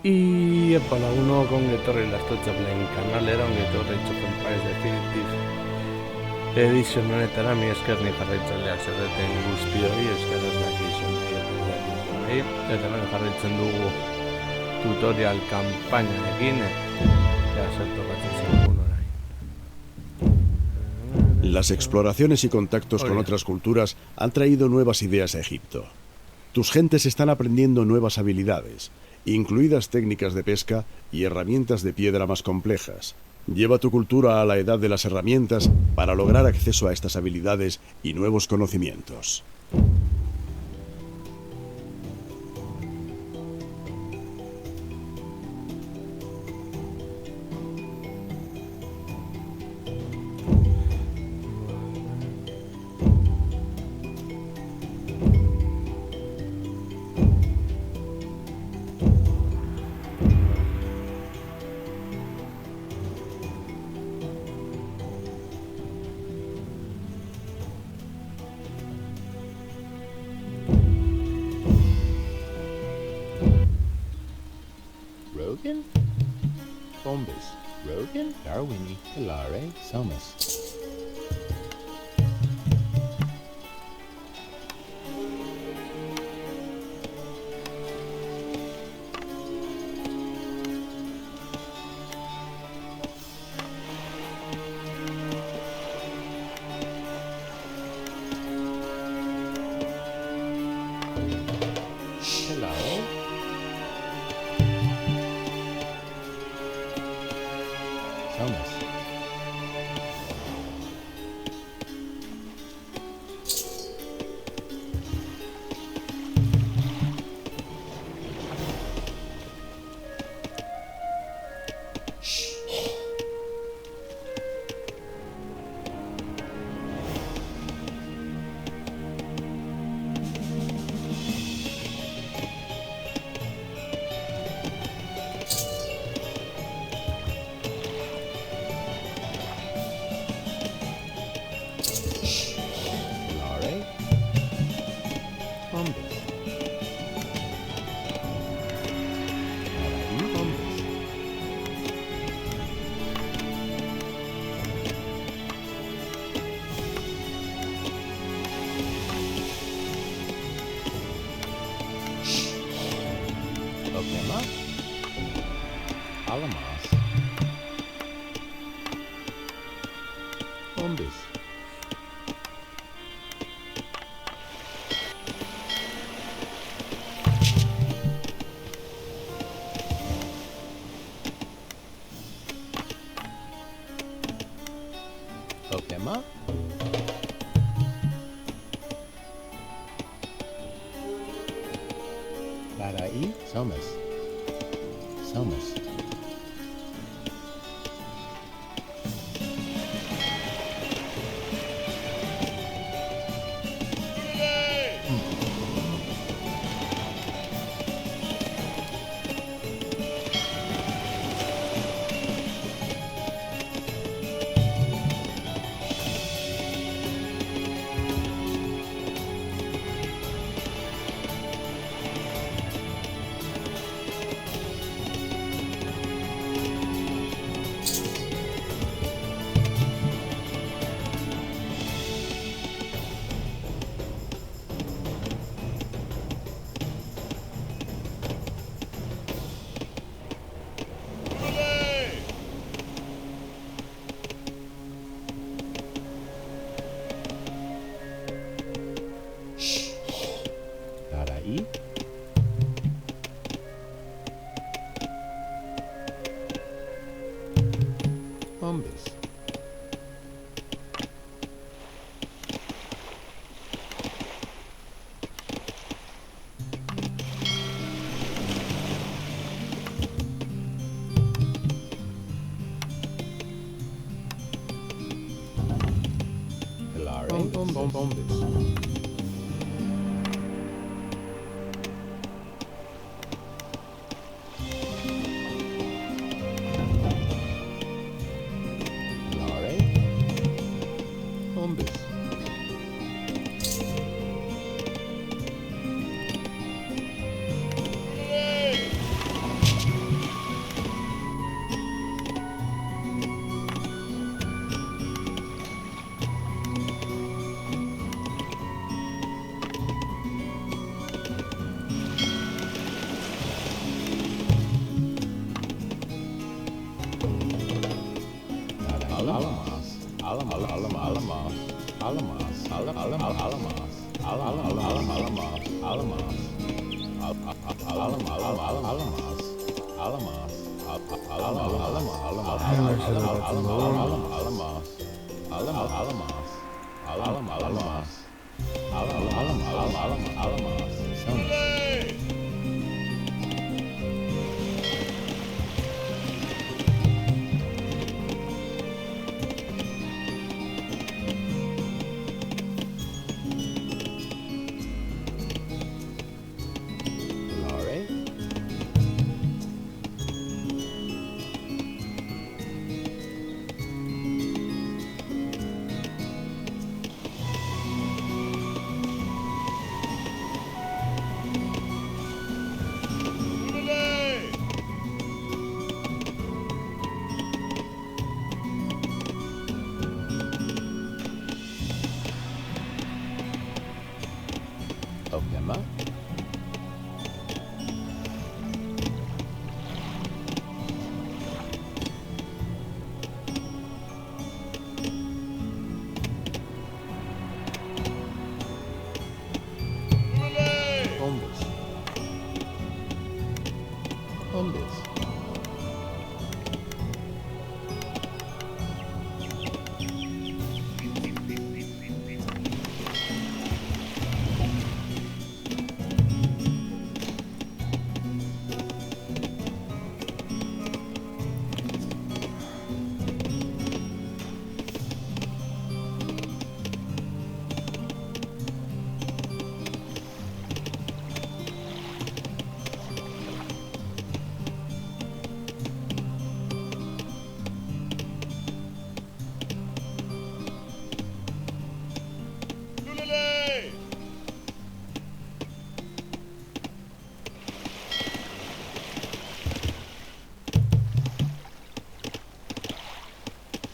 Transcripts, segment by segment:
Y laguno con etorri lastotxaplen kanalera, ongi etorri txopen Paiz Definitive Edition honetara, mi esker ni jarraitzaileak zerreten guztioi, eskeraz dakizunei, eta hemen jarraitzen dugu tutorial kanpainarekin, ea zer tokatzen zaigun orain. Las exploraciones y contactos con otras culturas han traído nuevas ideas a Egipto. Tus gentes están aprendiendo nuevas habilidades, incluidas técnicas de pesca y herramientas de piedra más complejas. Lleva tu cultura a la edad de las herramientas para lograr acceso a estas habilidades y nuevos conocimientos. Rogan? Bombus. Rogan? Darwini. Hilare. Somus. Hilare. Somus. Hilare. Bombus. Alrighty, Bombus. Okema. Alamas. Bombus. Okema. Larai. Somus. Somus. Larai. Bombus. Hilare. Bombus. Hilare. Bombus. Lore? Okema? Ombis. Ombis.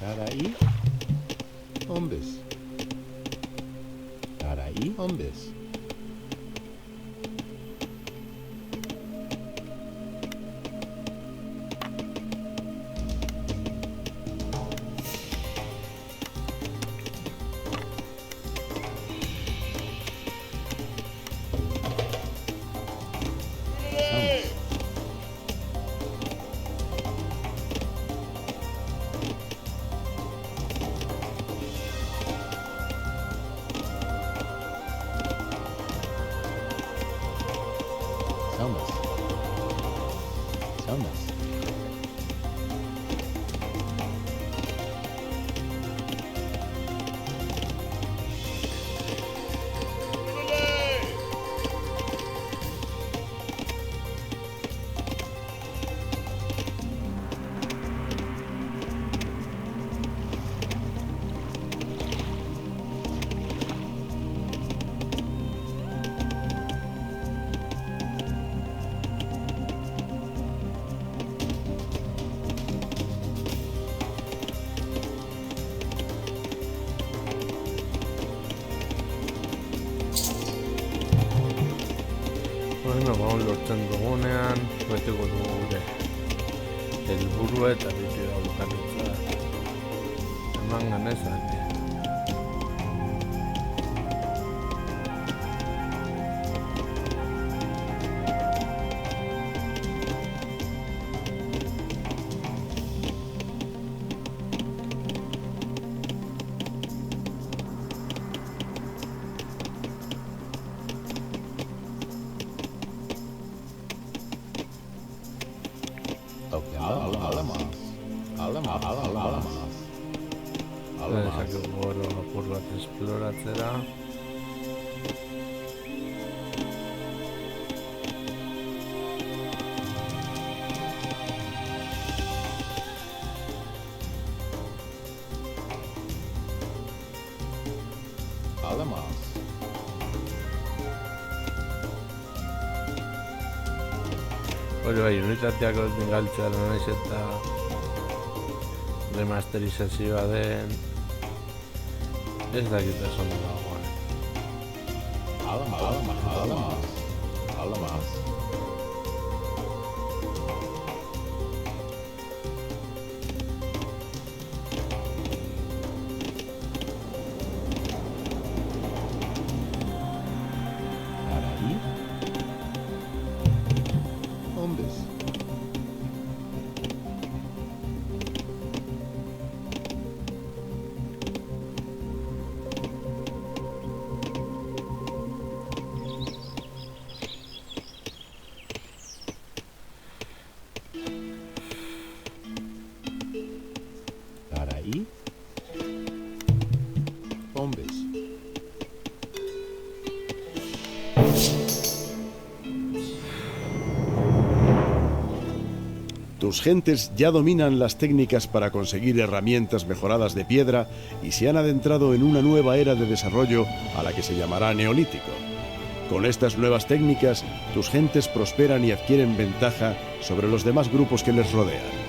Tarai? Ombis. Tarai? Ombis. Selmas. Selmas. Bueno, vamos lortzen dugunean, beteko dugu gure helburua eta beti da bukaritza eman ganezak. Ezak goro apur bat esploratzera. Hori bai, unitateak galtzea naiz eta remasterizazioa den ez dakit esan dagoen. Tus gentes ya dominan las técnicas para conseguir herramientas mejoradas de piedra y se han adentrado en una nueva era de desarrollo a la que se llamará Neolítico. Con estas nuevas técnicas, tus gentes prosperan y adquieren ventaja sobre los demás grupos que les rodean.